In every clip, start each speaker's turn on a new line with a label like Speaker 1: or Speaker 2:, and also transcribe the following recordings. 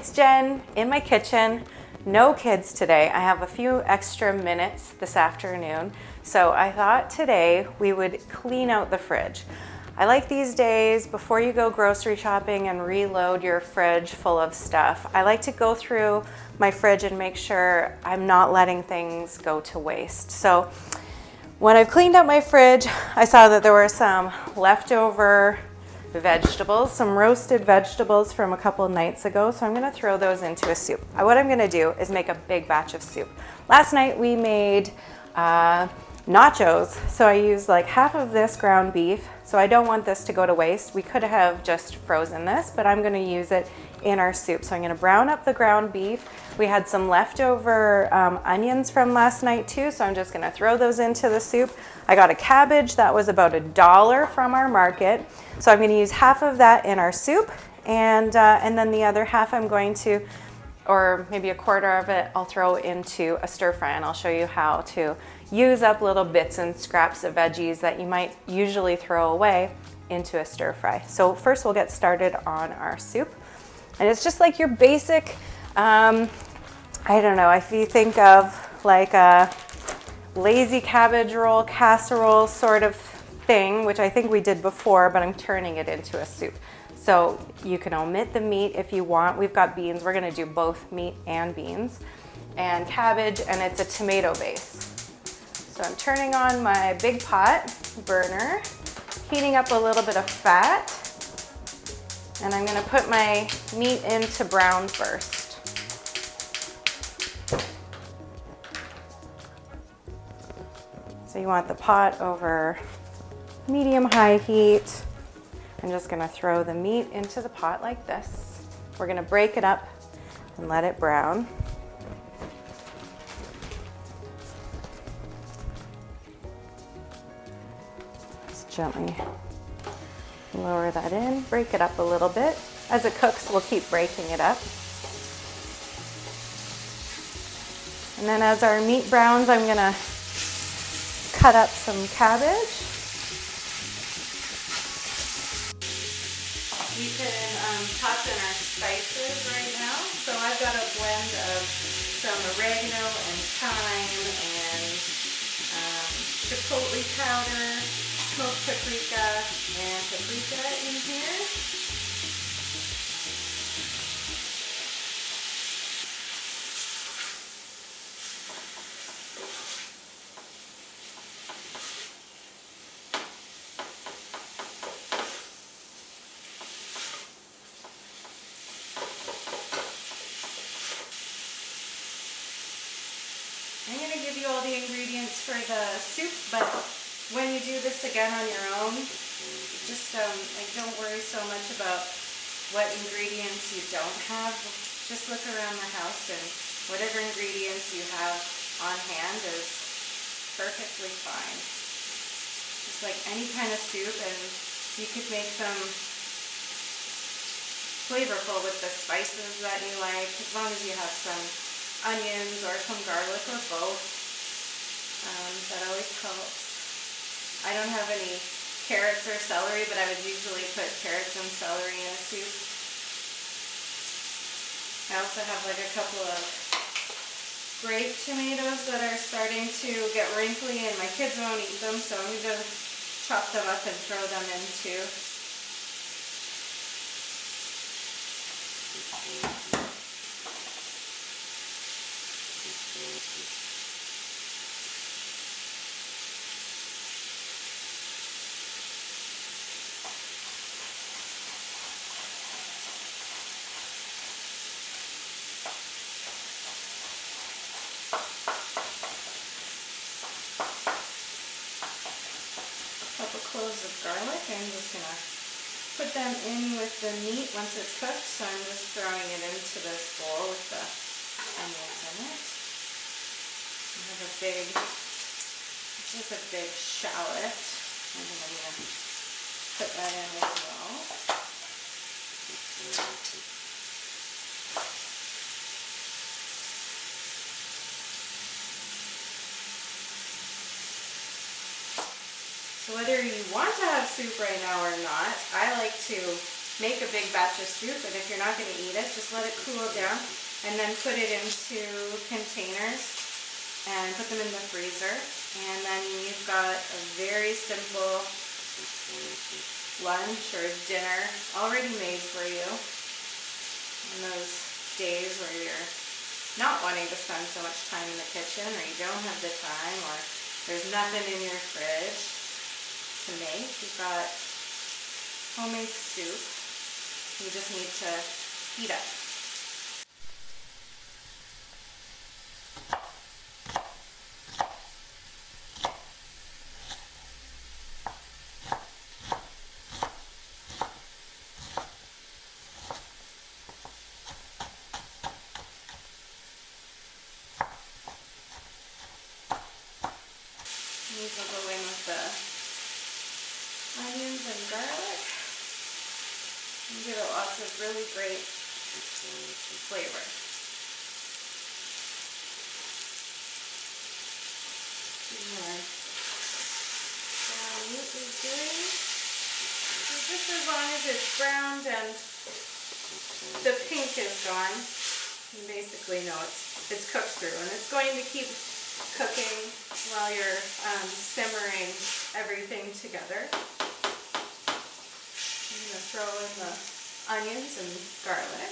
Speaker 1: it's Jen in my kitchen. No kids today. I have a few extra minutes this afternoon, so I thought today we would clean out the fridge. I like these days, before you go grocery shopping and reload your fridge full of stuff, I like to go through my fridge and make sure I'm not letting things go to waste. So when I've cleaned out my fridge, I saw that there were some leftover vegetables, some roasted vegetables from a couple nights ago, so I'm gonna throw those into a soup. What I'm gonna do is make a big batch of soup. Last night we made nachos, so I used like half of this ground beef, so I don't want this to go to waste. We could have just frozen this, but I'm gonna use it in our soup. So I'm gonna brown up the ground beef. We had some leftover onions from last night too, so I'm just gonna throw those into the soup. I got a cabbage that was about $1 from our market, so I'm gonna use half of that in our soup, and then the other half I'm going to, or maybe a quarter of it, I'll throw into a stir fry, and I'll show you how to use up little bits and scraps of veggies that you might usually throw away into a stir fry. So first we'll get started on our soup. And it's just like your basic, I don't know, if you think of like a lazy cabbage roll, casserole sort of thing, which I think we did before, but I'm turning it into a soup. So you can omit the meat if you want. We've got beans. We're gonna do both meat and beans, and cabbage, and it's a tomato base. So I'm turning on my big pot burner, heating up a little bit of fat, and I'm gonna put my meat into brown first. So you want the pot over medium-high heat. I'm just gonna throw the meat into the pot like this. We're gonna break it up and let it brown. Just gently lower that in, break it up a little bit. As it cooks, we'll keep breaking it up. And then as our meat browns, I'm gonna cut up some cabbage. You can toss in our spices right now. So I've got a blend of some oregano and thyme and chipotle powder, smoked paprika, and paprika in here. I'm going to give you all the ingredients for the soup, but when you do this again on your own, just like don't worry so much about what ingredients you don't have. Just look around the house, and whatever ingredients you have on hand is perfectly fine. Just like any kind of soup, and you could make them flavorful with the spices that you like, as long as you have some onions or some garlic or both. That always helps. I don't have any carrots or celery, but I would usually put carrots and celery in a soup. I also have like a couple of grape tomatoes that are starting to get wrinkly, and my kids won't eat them, so I'm going to chop them up and throw them in too. Couple cloves of garlic. I'm just going to put them in with the meat once it's cooked, so I'm just throwing it into this bowl with the onions in it. I have a big, just a big shallot, and I'm going to put that in as well. So whether you want to have soup right now or not, I like to make a big batch of soup, and if you're not going to eat it, just let it cool down and then put it into containers and put them in the freezer. And then you've got a very simple lunch or dinner already made for you in those days where you're not wanting to spend so much time in the kitchen, or you don't have the time, or there's nothing in your fridge to make. You've got homemade soup. You just need to heat up. These will go in with the onions and garlic and give it lots of really great flavor. More brown meat is good. So just as long as it's browned and the pink is gone, you basically know it's cooked through, and it's going to keep cooking while you're simmering everything together. I'm going to throw in the onions and garlic.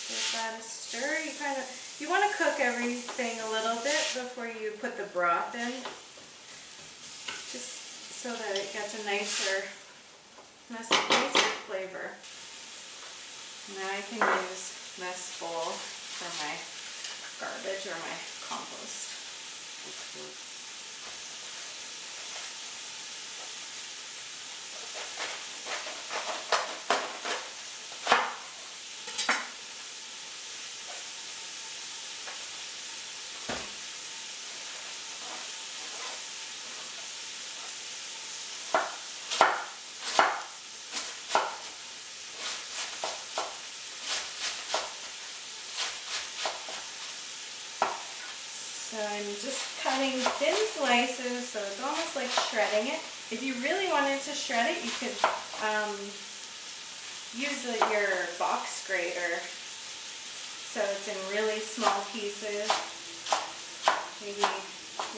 Speaker 1: Give that a stir. You want to cook everything a little bit before you put the broth in, just so that it gets a nicer flavor. Now I can use this bowl for my garbage or my compost. So I'm just cutting thin slices, so it's almost like shredding it. If you really wanted to shred it, you could use your box grater, so it's in really small pieces. Maybe you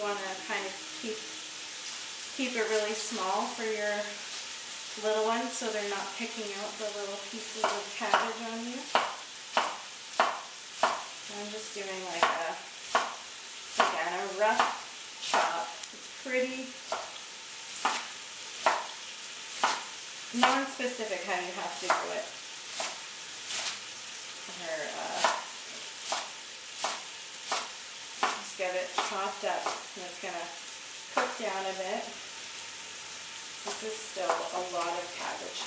Speaker 1: want to kind of keep it really small for your little ones, so they're not picking out the little pieces of cabbage on you. So I'm just doing like a rough chop. It's pretty non-specific how you have to do it. Just get it chopped up, and it's going to cook down a bit. This is still a lot of cabbage.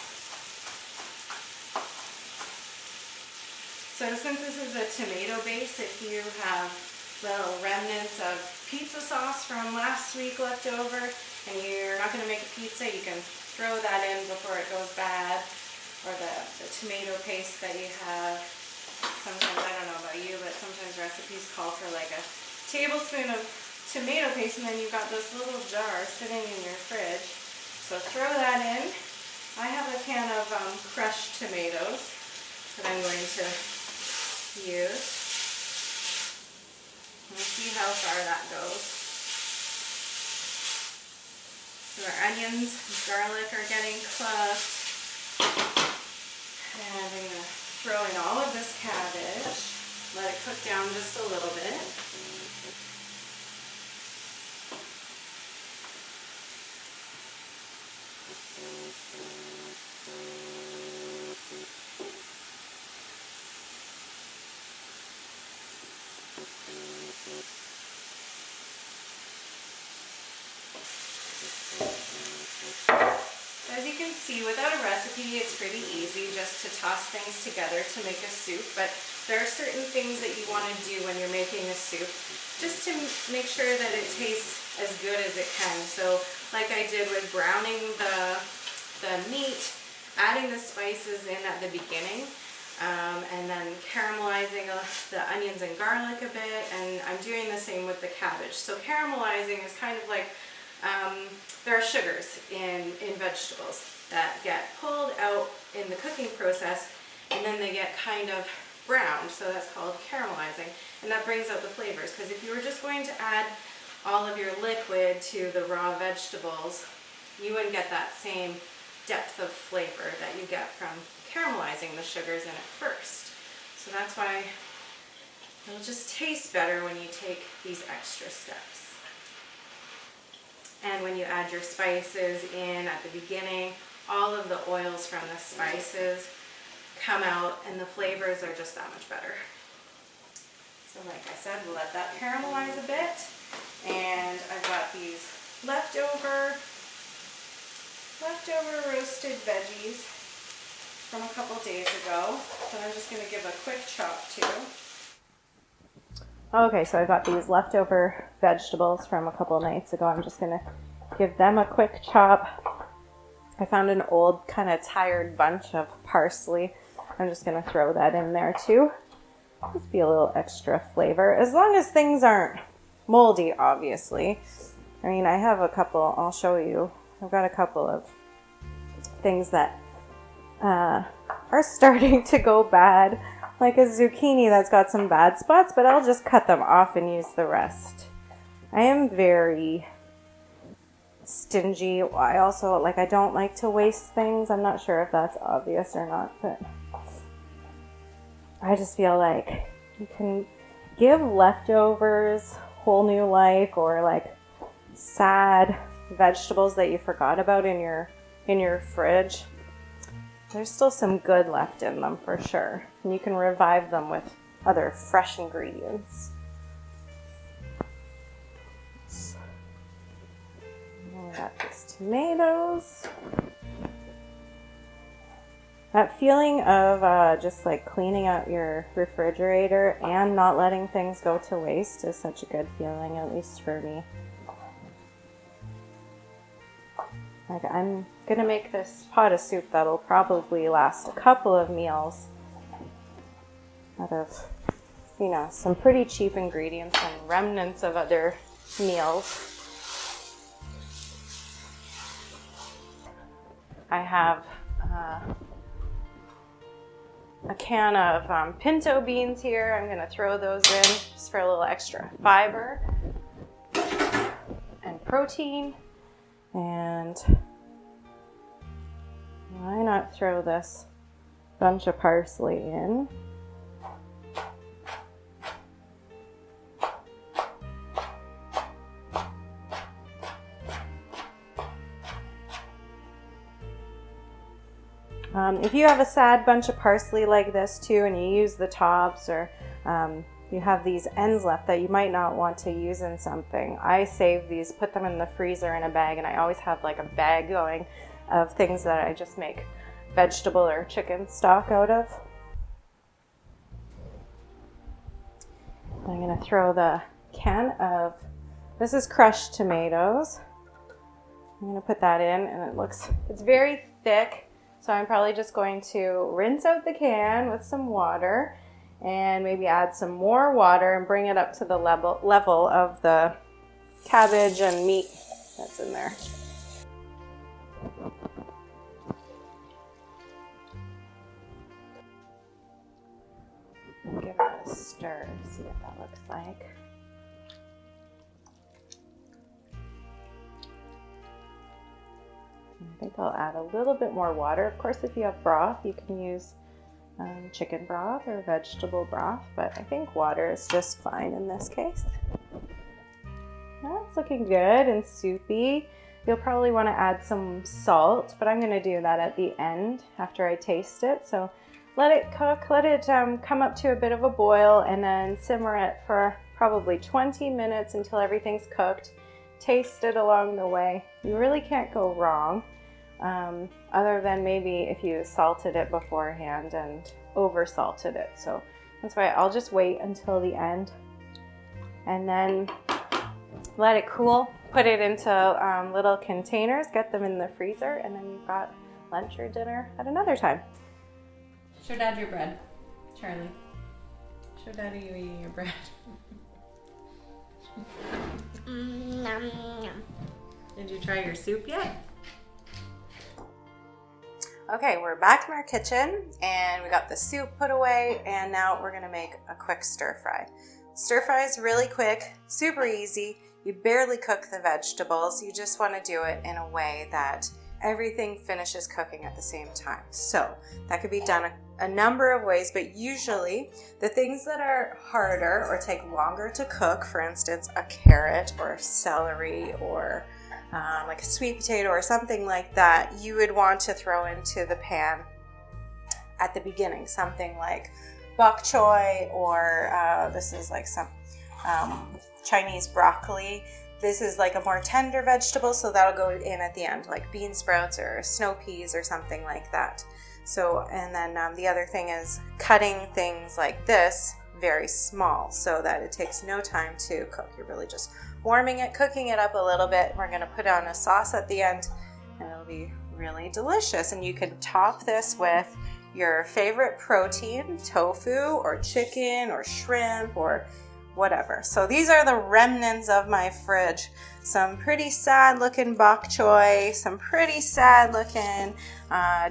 Speaker 1: So since this is a tomato base, if you have little remnants of pizza sauce from last week left over and you're not going to make a pizza, you can throw that in before it goes bad. Or the tomato paste that you have. Sometimes, I don't know about you, but sometimes recipes call for like a tablespoon of tomato paste, and then you've got this little jar sitting in your fridge. So throw that in. I have a can of crushed tomatoes that I'm going to use. We'll see how far that goes. So our onions and garlic are getting cooked. And I'm going to throw in all of this cabbage. Let it cook down just a little bit. As you can see, without a recipe, it's pretty easy just to toss things together to make a soup, but there are certain things that you want to do when you're making a soup just to make sure that it tastes as good as it can. So like I did with browning the meat, adding the spices in at the beginning, and then caramelizing the onions and garlic a bit, and I'm doing the same with the cabbage. So caramelizing is kind of like, there are sugars in vegetables that get pulled out in the cooking process, and then they get kind of browned, so that's called caramelizing, and that brings out the flavors. Because if you were just going to add all of your liquid to the raw vegetables, you wouldn't get that same depth of flavor that you get from caramelizing the sugars in it first. So that's why it'll just taste better when you take these extra steps. And when you add your spices in at the beginning, all of the oils from the spices come out and the flavors are just that much better. So like I said, we'll let that caramelize a bit. And I've got these leftover roasted veggies from a couple days ago that I'm just going to give a quick chop to. Okay, so I've got these leftover vegetables from a couple nights ago. I'm just going to give them a quick chop. I found an old kind of tired bunch of parsley. I'm just going to throw that in there too. Just be a little extra flavor, as long as things aren't moldy, obviously. I mean, I have a couple, I'll show you. I've got a couple of things that are starting to go bad, like a zucchini that's got some bad spots, but I'll just cut them off and use the rest. I am very stingy. I also, I don't like to waste things. I'm not sure if that's obvious or not, but I just feel like you can give leftovers whole new life, or like sad vegetables that you forgot about in your fridge. There's still some good left in them for sure, and you can revive them with other fresh ingredients. I got these tomatoes. That feeling of just like cleaning out your refrigerator and not letting things go to waste is such a good feeling, at least for me. Like, I'm gonna make this pot of soup that'll probably last a couple of meals out of, you know, some pretty cheap ingredients and remnants of other meals. I have a can of pinto beans here. I'm gonna throw those in just for a little extra fiber and protein. And why not throw this bunch of parsley in? If you have a sad bunch of parsley like this too, and you use the tops, or you have these ends left that you might not want to use in something, I save these, put them in the freezer in a bag, and I always have like a bag going of things that I just make vegetable or chicken stock out of. I'm going to throw the can of, this is crushed tomatoes. I'm going to put that in, and it's very thick. So I'm probably just going to rinse out the can with some water and maybe add some more water and bring it up to the level of the cabbage and meat that's in there. Give it a stir, see what that looks like. I think I'll add a little bit more water. Of course, if you have broth, you can use chicken broth or vegetable broth, but I think water is just fine in this case. That's looking good and soupy. You'll probably want to add some salt, but I'm going to do that at the end after I taste it. So let it cook, let it come up to a bit of a boil, and then simmer it for probably 20 minutes until everything's cooked. Taste it along the way. You really can't go wrong, other than maybe if you salted it beforehand and over salted it. So that's why I'll just wait until the end and then let it cool. Put it into little containers, get them in the freezer, and then you've got lunch or dinner at another time. Show Dad your bread, Charlie. Show Daddy you eating your bread. Did you try your soup yet? Okay, we're back in our kitchen and we got the soup put away, and now we're gonna make a quick stir fry. Stir fry is really quick, super easy. You barely cook the vegetables. You just wanna do it in a way that everything finishes cooking at the same time. So that could be done a number of ways, but usually the things that are harder or take longer to cook, for instance, a carrot or celery or like a sweet potato or something like that, you would want to throw into the pan at the beginning. Something like bok choy, or this is like some Chinese broccoli. This is like a more tender vegetable, so that'll go in at the end, like bean sprouts or snow peas or something like that. So, and then the other thing is cutting things like this very small so that it takes no time to cook. You're really just warming it, cooking it up a little bit. We're gonna put on a sauce at the end and it'll be really delicious. And you can top this with your favorite protein, tofu or chicken or shrimp or whatever. So these are the remnants of my fridge. Some pretty sad looking bok choy, some pretty sad looking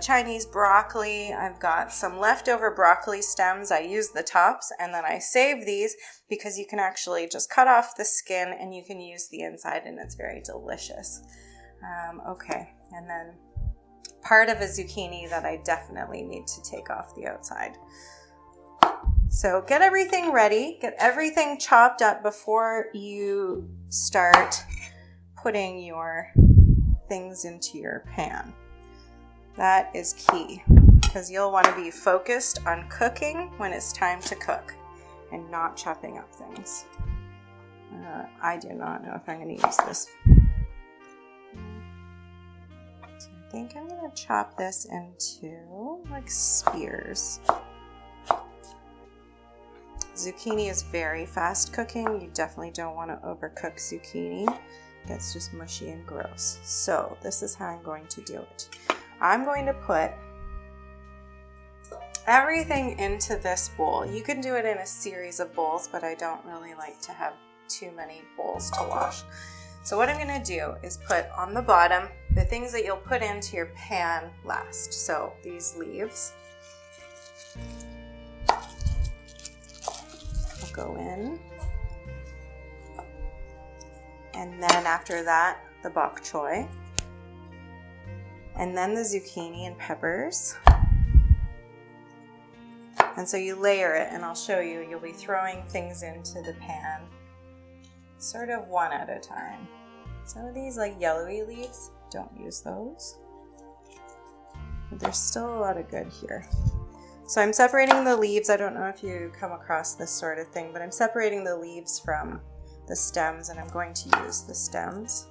Speaker 1: Chinese broccoli. I've got some leftover broccoli stems. I use the tops and then I save these because you can actually just cut off the skin and you can use the inside and it's very delicious. Okay, and then part of a zucchini that I definitely need to take off the outside. So get everything ready, get everything chopped up before you start putting your things into your pan. That is key because you'll want to be focused on cooking when it's time to cook and not chopping up things. I do not know if I'm going to use this. So I think I'm going to chop this into like spears. Zucchini is very fast cooking. You definitely don't want to overcook zucchini. It's just mushy and gross. So this is how I'm going to do it. I'm going to put everything into this bowl. You can do it in a series of bowls, but I don't really like to have too many bowls to wash. So what I'm going to do is put on the bottom the things that you'll put into your pan last. So these leaves go in, and then after that the bok choy, and then the zucchini and peppers, and so you layer it, and I'll show you. You'll be throwing things into the pan sort of one at a time. Some of these like yellowy leaves, don't use those, but there's still a lot of good here. So I'm separating the leaves. I don't know if you come across this sort of thing, but I'm separating the leaves from the stems, and I'm going to use the stems.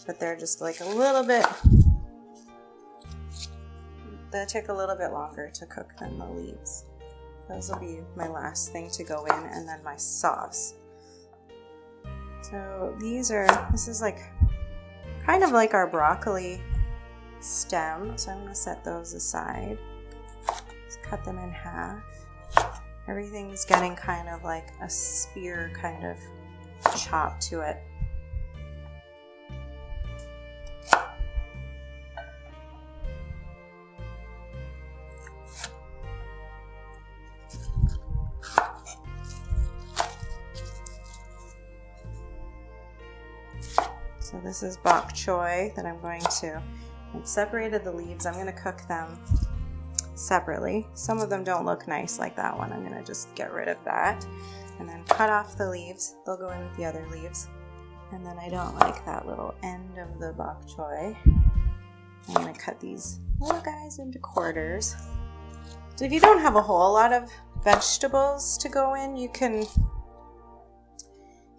Speaker 1: But they're just like a little bit, they take a little bit longer to cook than the leaves. Those will be my last thing to go in, and then my sauce. So this is like kind of like our broccoli stem, so I'm going to set those aside. Just cut them in half. Everything's getting kind of like a spear kind of chop to it. So this is bok choy that I'm going to, I've separated the leaves. I'm going to cook them separately. Some of them don't look nice like that one. I'm going to just get rid of that and then cut off the leaves. They'll go in with the other leaves. And then I don't like that little end of the bok choy. I'm going to cut these little guys into quarters. So if you don't have a whole lot of vegetables to go in, you can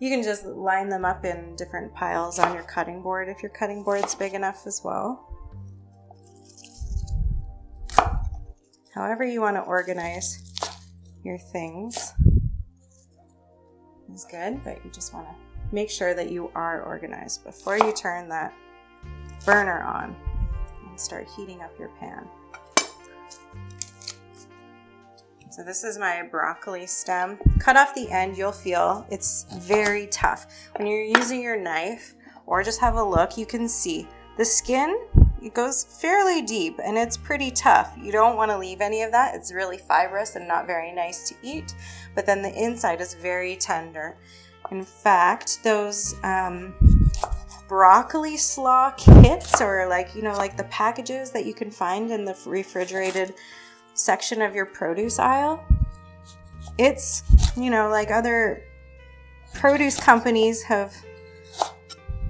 Speaker 1: just line them up in different piles on your cutting board if your cutting board's big enough as well. However you want to organize your things is good, but you just want to make sure that you are organized before you turn that burner on. and start heating up your pan. So this is my broccoli stem. Cut off the end, you'll feel it's very tough. When you're using your knife, or just have a look, you can see the skin, it goes fairly deep and it's pretty tough. You don't want to leave any of that. It's really fibrous and not very nice to eat, but then the inside is very tender. In fact, those broccoli slaw kits, or like the packages that you can find in the refrigerated section of your produce aisle, it's like other produce companies have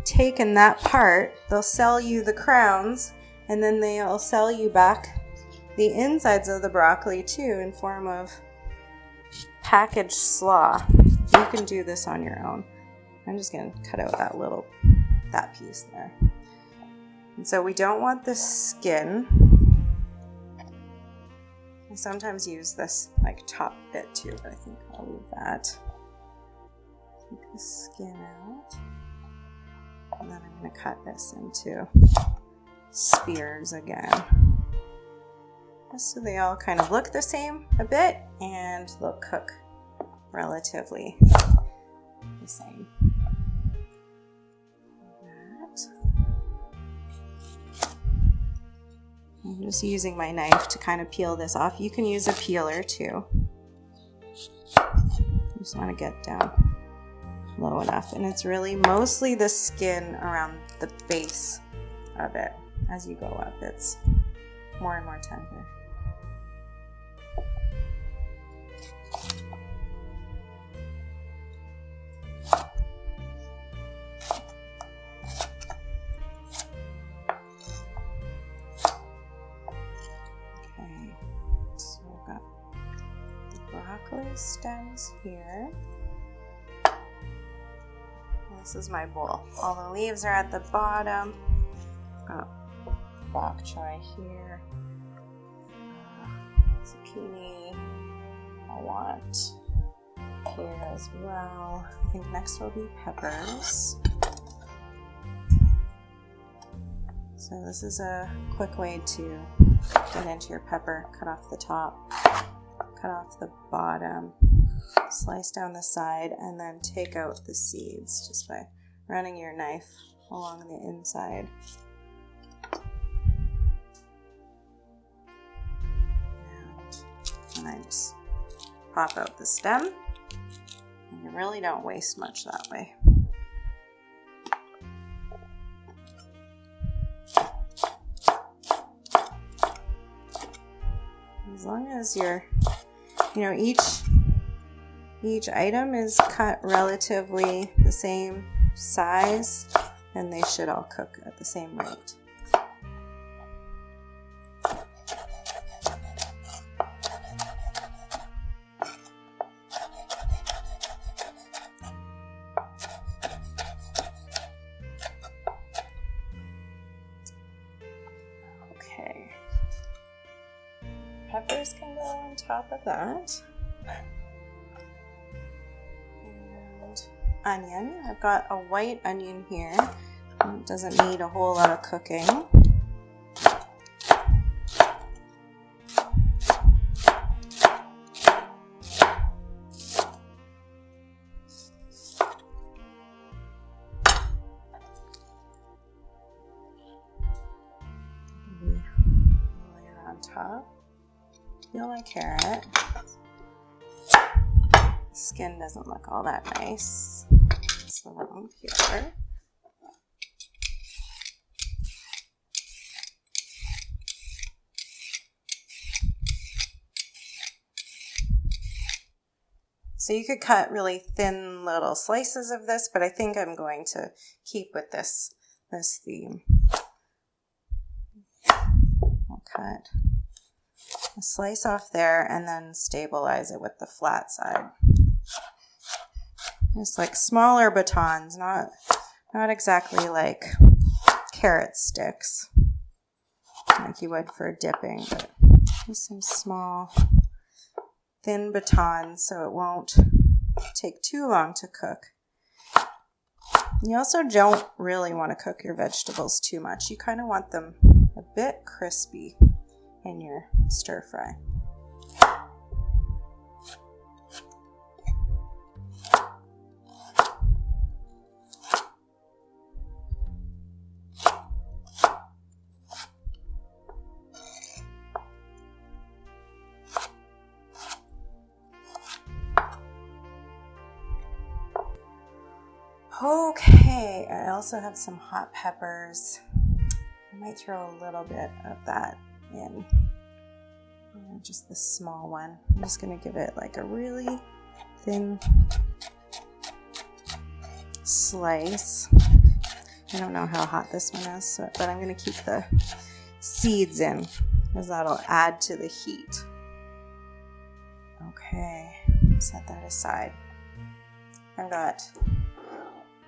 Speaker 1: taken that part. They'll sell you the crowns and then they'll sell you back the insides of the broccoli too in form of packaged slaw. You can do this on your own. I'm just going to cut out that piece there. And so we don't want the skin. I sometimes use this top bit too, but I think I'll leave that. Take the skin out. And then I'm going to cut this into spears again. Just so they all kind of look the same a bit and they'll cook relatively the same. I'm just using my knife to kind of peel this off. You can use a peeler too. You just want to get down low enough. And it's really mostly the skin around the base of it. As you go up, it's more and more tender. Stems here. This is my bowl. All the leaves are at the bottom. Got bok choy here. Zucchini. I want here as well. I think next will be peppers. So this is a quick way to get into your pepper. Cut off the top. Cut off the bottom, slice down the side, and then take out the seeds just by running your knife along the inside. And I just pop out the stem, and you really don't waste much that way. As long as you're each item is cut relatively the same size, and they should all cook at the same rate. Okay. Peppers can go on top of that. And onion. I've got a white onion here. It doesn't need a whole lot of cooking. Layer on top. Peel my carrot. Skin doesn't look all that nice, so I won't peeler. So you could cut really thin little slices of this, but I think I'm going to keep with this theme. I'll cut a slice off there and then stabilize it with the flat side. Just like smaller batons, not exactly like carrot sticks like you would for dipping, but just some small thin batons so it won't take too long to cook. You also don't really want to cook your vegetables too much. You kind of want them a bit crispy in your stir fry. Okay, I also have some hot peppers. I might throw a little bit of that in, just the small one. I'm just gonna give it like a really thin slice. I don't know how hot this one is, but I'm gonna keep the seeds in because that'll add to the heat. Okay, set that aside. I've got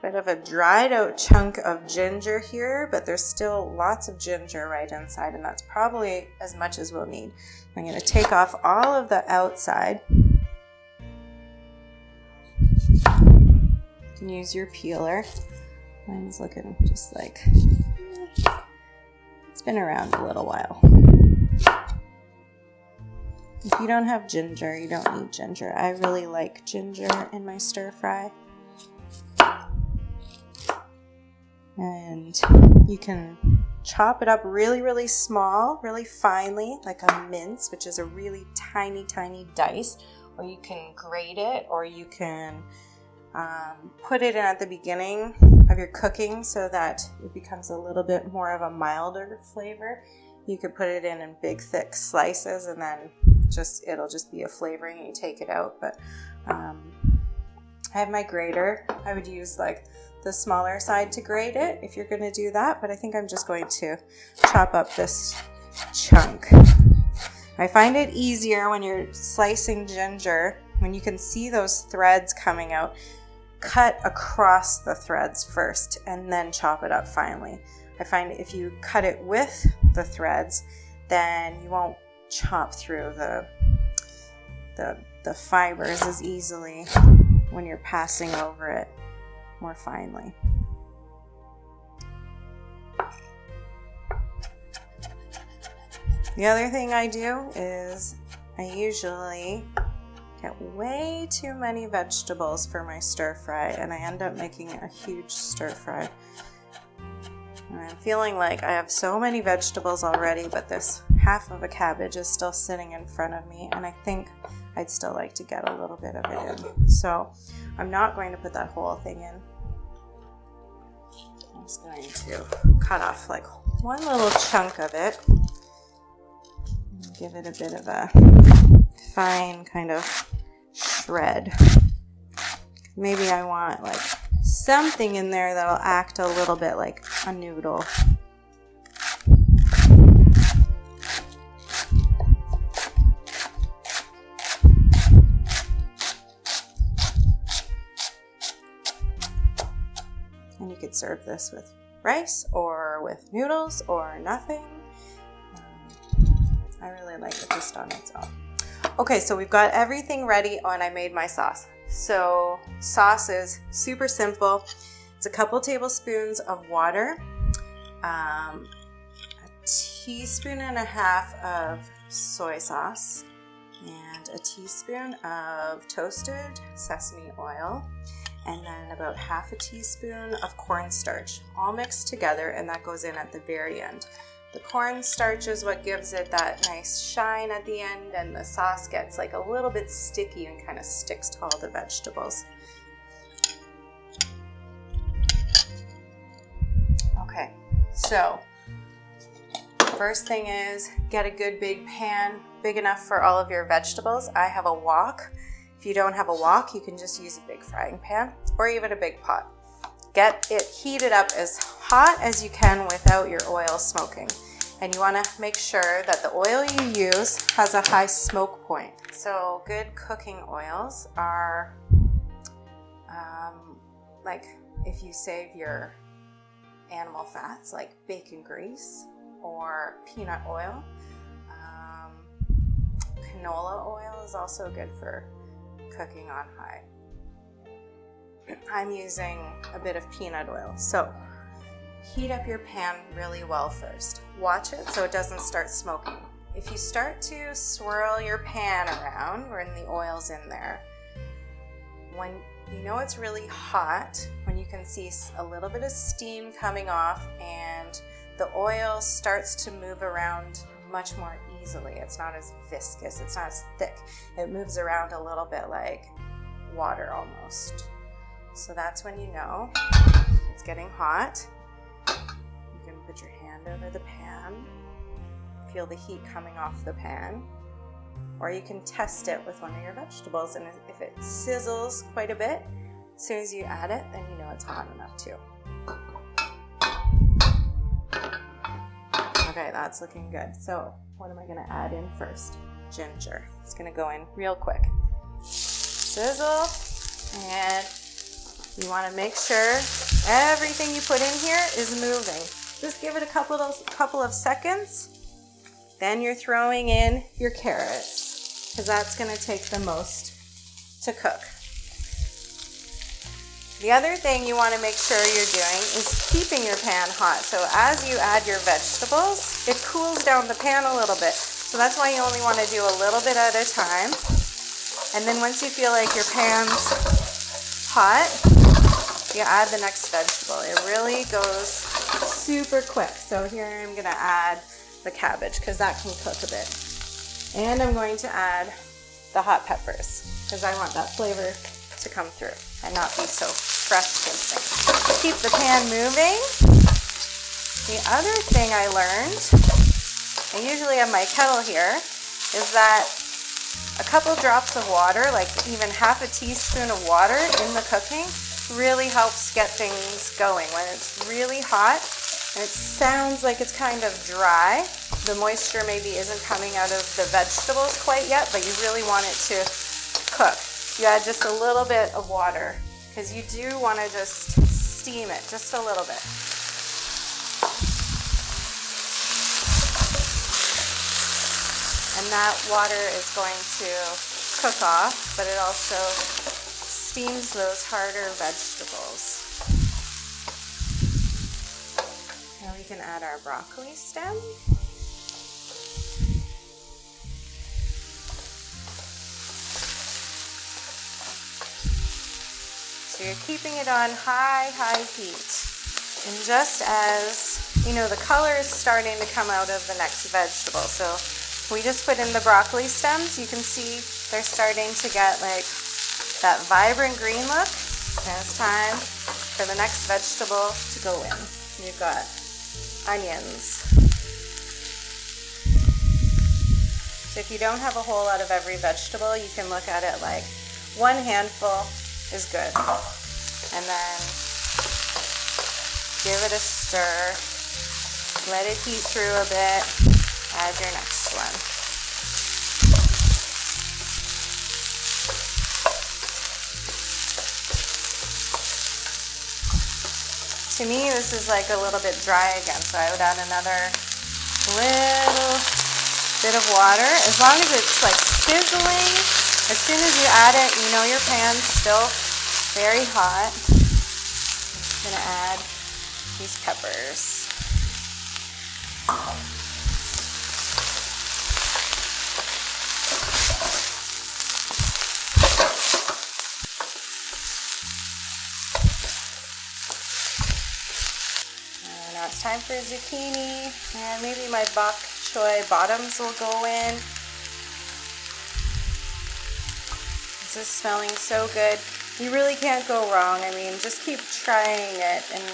Speaker 1: bit of a dried out chunk of ginger here, but there's still lots of ginger right inside, and that's probably as much as we'll need. I'm going to take off all of the outside. You can use your peeler. Mine's looking just like it's been around a little while. If you don't have ginger, you don't need ginger. I really like ginger in my stir fry. And you can chop it up really, really small, really finely, like a mince, which is a really tiny, tiny dice. Or you can grate it, or you can put it in at the beginning of your cooking so that it becomes a little bit more of a milder flavor. You could put it in big, thick slices, and then it'll just be a flavoring and you take it out. But I have my grater. I would use like the smaller side to grate it if you're going to do that, but I think I'm just going to chop up this chunk. I find it easier when you're slicing ginger, when you can see those threads coming out, cut across the threads first and then chop it up finely. I find if you cut it with the threads, then you won't chop through the fibers as easily when you're passing over it more finely. The other thing I do is I usually get way too many vegetables for my stir fry, and I end up making a huge stir fry. And I'm feeling like I have so many vegetables already, but this half of a cabbage is still sitting in front of me, and I think I'd still like to get a little bit of it in. So I'm not going to put that whole thing in. I'm just going to cut off like one little chunk of it and give it a bit of a fine kind of shred. Maybe I want like something in there that'll act a little bit like a noodle. And you could serve this with rice or with noodles or nothing. I really like it just on its own. Okay, so we've got everything ready and I made my sauce. So sauce is super simple. It's a couple tablespoons of water, a teaspoon and a half of soy sauce, and a teaspoon of toasted sesame oil, and then about half a teaspoon of cornstarch, all mixed together, and that goes in at the very end. The cornstarch is what gives it that nice shine at the end, and the sauce gets like a little bit sticky and kind of sticks to all the vegetables. Okay, so first thing is get a good big pan, big enough for all of your vegetables. I have a wok. If you don't have a wok, you can just use a big frying pan or even a big pot. Get it heated up as hot as you can without your oil smoking. And you want to make sure that the oil you use has a high smoke point. So good cooking oils are like if you save your animal fats like bacon grease or peanut oil. Canola oil is also good for cooking on high. I'm using a bit of peanut oil. So heat up your pan really well first. Watch it so it doesn't start smoking. If you start to swirl your pan around when the oil's in there, when you know it's really hot, when you can see a little bit of steam coming off and the oil starts to move around much more easily. It's not as viscous, it's not as thick. It moves around a little bit like water almost. So that's when you know it's getting hot. You can put your hand over the pan, feel the heat coming off the pan, or you can test it with one of your vegetables, and if it sizzles quite a bit, as soon as you add it, then you know it's hot enough too. Okay, that's looking good. So what am I gonna add in first? Ginger. It's gonna go in real quick. Sizzle, and you wanna make sure everything you put in here is moving. Just give it a couple of seconds. Then you're throwing in your carrots, because that's going to take the most to cook. The other thing you want to make sure you're doing is keeping your pan hot. So as you add your vegetables, it cools down the pan a little bit. So that's why you only want to do a little bit at a time. And then once you feel like your pan's hot, you add the next vegetable. It really goes super quick. So here I'm going to add the cabbage because that can cook a bit. And I'm going to add the hot peppers because I want that flavor to come through and not be so fresh-tasting. Keep the pan moving. The other thing I learned, I usually have my kettle here, is that a couple drops of water, like even half a teaspoon of water in the cooking, really helps get things going. When it's really hot, and it sounds like it's kind of dry, the moisture maybe isn't coming out of the vegetables quite yet, but you really want it to cook. You add just a little bit of water because you do want to just steam it just a little bit. And that water is going to cook off, but it also steams those harder vegetables. Now we can add our broccoli stem. So you're keeping it on high heat. And just as, you know, the color is starting to come out of the next vegetable. So we just put in the broccoli stems. You can see they're starting to get like that vibrant green look. And it's time for the next vegetable to go in. You've got onions. So if you don't have a whole lot of every vegetable, you can look at it like one handful is good. And then give it a stir. Let it heat through a bit. Add your next one. To me, this is like a little bit dry again, so I would add another little bit of water. As long as it's like sizzling, as soon as you add it, you know your pan's still very hot. I'm gonna add these peppers. Now it's time for zucchini, and maybe my bok choy bottoms will go in. This is smelling so good. You really can't go wrong. I mean, just keep trying it, and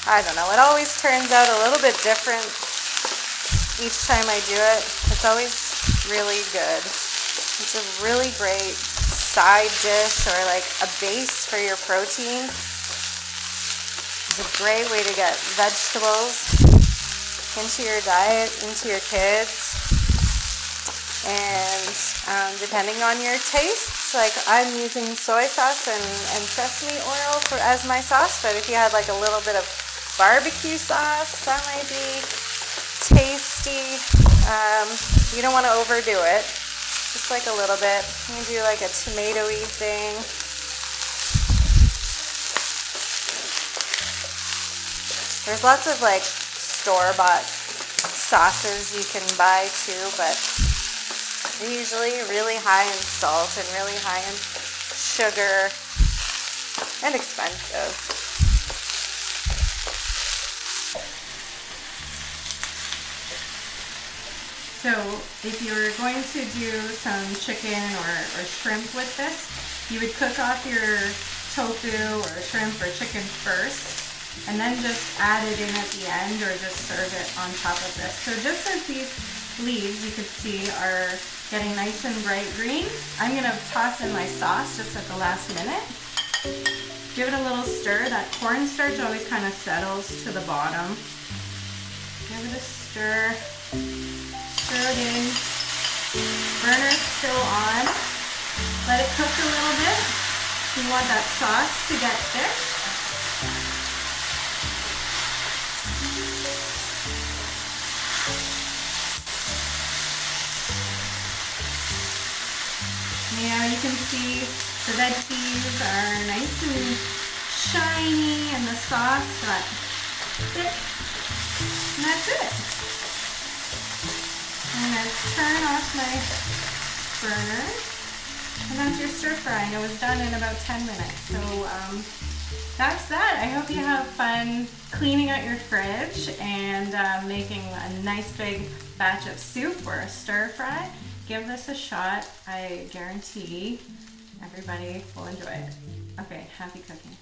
Speaker 1: I don't know, it always turns out a little bit different each time I do it. It's always really good. It's a really great side dish or like a base for your protein. It's a great way to get vegetables into your diet, into your kids. And depending on your tastes, like I'm using soy sauce and sesame oil as my sauce, but if you had like a little bit of barbecue sauce, that might be tasty. You don't want to overdo it, just like a little bit. You can do like a tomatoey thing. There's lots of like store-bought sauces you can buy too, but they're usually really high in salt and really high in sugar and expensive. So if you're going to do some chicken or shrimp with this, you would cook off your tofu or shrimp or chicken first, and then just add it in at the end or just serve it on top of this. So just as these leaves, you can see, are getting nice and bright green, I'm going to toss in my sauce just at the last minute. Give it a little stir. That cornstarch always kind of settles to the bottom. Give it a stir. Stir it in. Burner's still on. Let it cook a little bit. You want that sauce to get thick. Now you can see the veggies are nice and shiny and the sauce got thick. And that's it. I'm going to turn off my burner. And that's your stir fry. And it was done in about 10 minutes. So that's that. I hope you have fun cleaning out your fridge and making a nice big batch of soup or a stir fry. Give this a shot. I guarantee everybody will enjoy it. Okay, happy cooking.